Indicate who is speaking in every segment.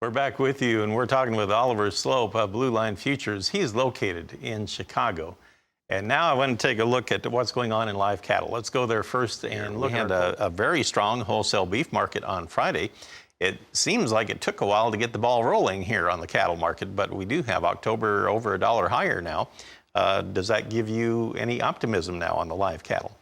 Speaker 1: We're back with you, and we're talking with Oliver Sloup of Blue Line Futures. He's located in Chicago. And now I want to take a look at what's going on in live cattle. Let's go there first and look at a very strong wholesale beef market on Friday. It seems like it took a while to get the ball rolling here on the cattle market, but we do have October over $1 higher now. Does that give you any optimism now on the live cattle?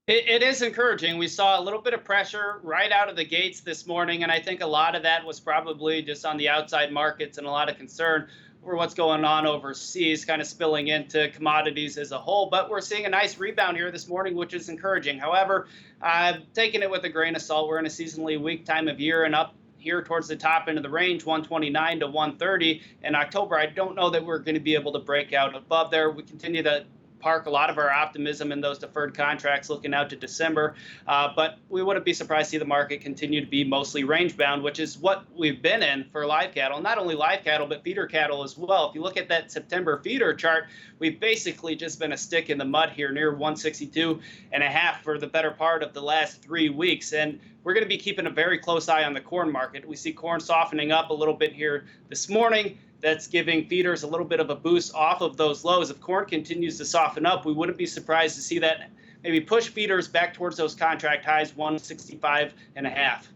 Speaker 2: It is encouraging. We saw a little bit of pressure right out of the gates this morning, and I think a lot of that was probably just on the outside markets and a lot of concern over what's going on overseas, kind of spilling into commodities as a whole. But we're seeing a nice rebound here this morning, which is encouraging. However, I've taken it with a grain of salt. We're in a seasonally weak time of year, and up here towards the top end of the range, 129 to 130 in October. I don't know that we're going to be able to break out above there. We continue to park a lot of our optimism in those deferred contracts looking out to December. But we wouldn't be surprised to see the market continue to be mostly range bound, which is what we've been in for live cattle. Not only live cattle, but feeder cattle as well. If you look at that September feeder chart, we've basically just been a stick in the mud here near 162.5 for the better part of the last 3 weeks. And we're going to be keeping a very close eye on the corn market. We see corn softening up a little bit here this morning. That's giving feeders a little bit of a boost off of those lows. If corn continues to soften up, we wouldn't be surprised to see that maybe push feeders back towards those contract highs, 165.5.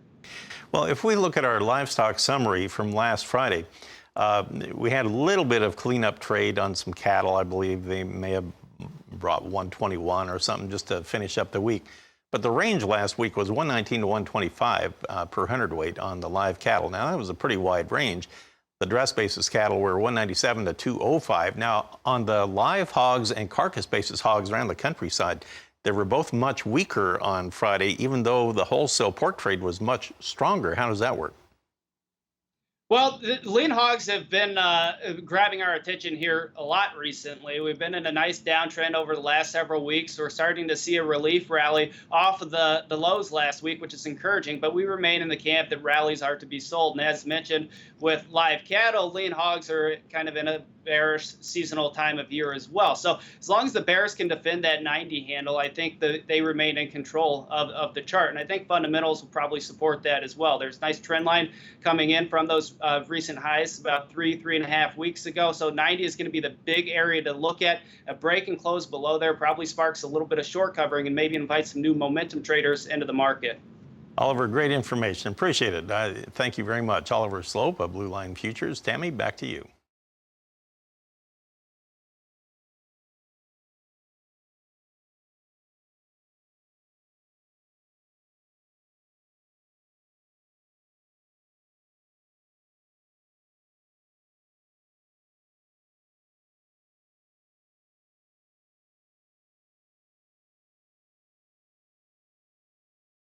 Speaker 1: Well, if we look at our livestock summary from last Friday, we had a little bit of cleanup trade on some cattle. I believe they may have brought 121 or something just to finish up the week. But the range last week was 119 to 125 per hundredweight on the live cattle. Now, that was a pretty wide range. The dress basis cattle were 197 to 205. Now, on the live hogs and carcass basis hogs around the countryside, they were both much weaker on Friday, even though the wholesale pork trade was much stronger. How does that work?
Speaker 2: Well, the lean hogs have been grabbing our attention here a lot recently. We've been in a nice downtrend over the last several weeks. We're starting to see a relief rally off of the lows last week, which is encouraging, but we remain in the camp that rallies are to be sold. And as mentioned, with live cattle, lean hogs are kind of in a bearish seasonal time of year as well. So as long as the bears can defend that 90 handle, I think that they remain in control of the chart. And I think fundamentals will probably support that as well. There's a nice trend line coming in from those recent highs about 3.5 weeks ago. So 90 is going to be the big area to look at. A break and close below there probably sparks a little bit of short covering and maybe invites some new momentum traders into the market.
Speaker 1: Oliver, great information. Appreciate it. Thank you very much. Oliver Sloup of Blue Line Futures. Tammy, back to you.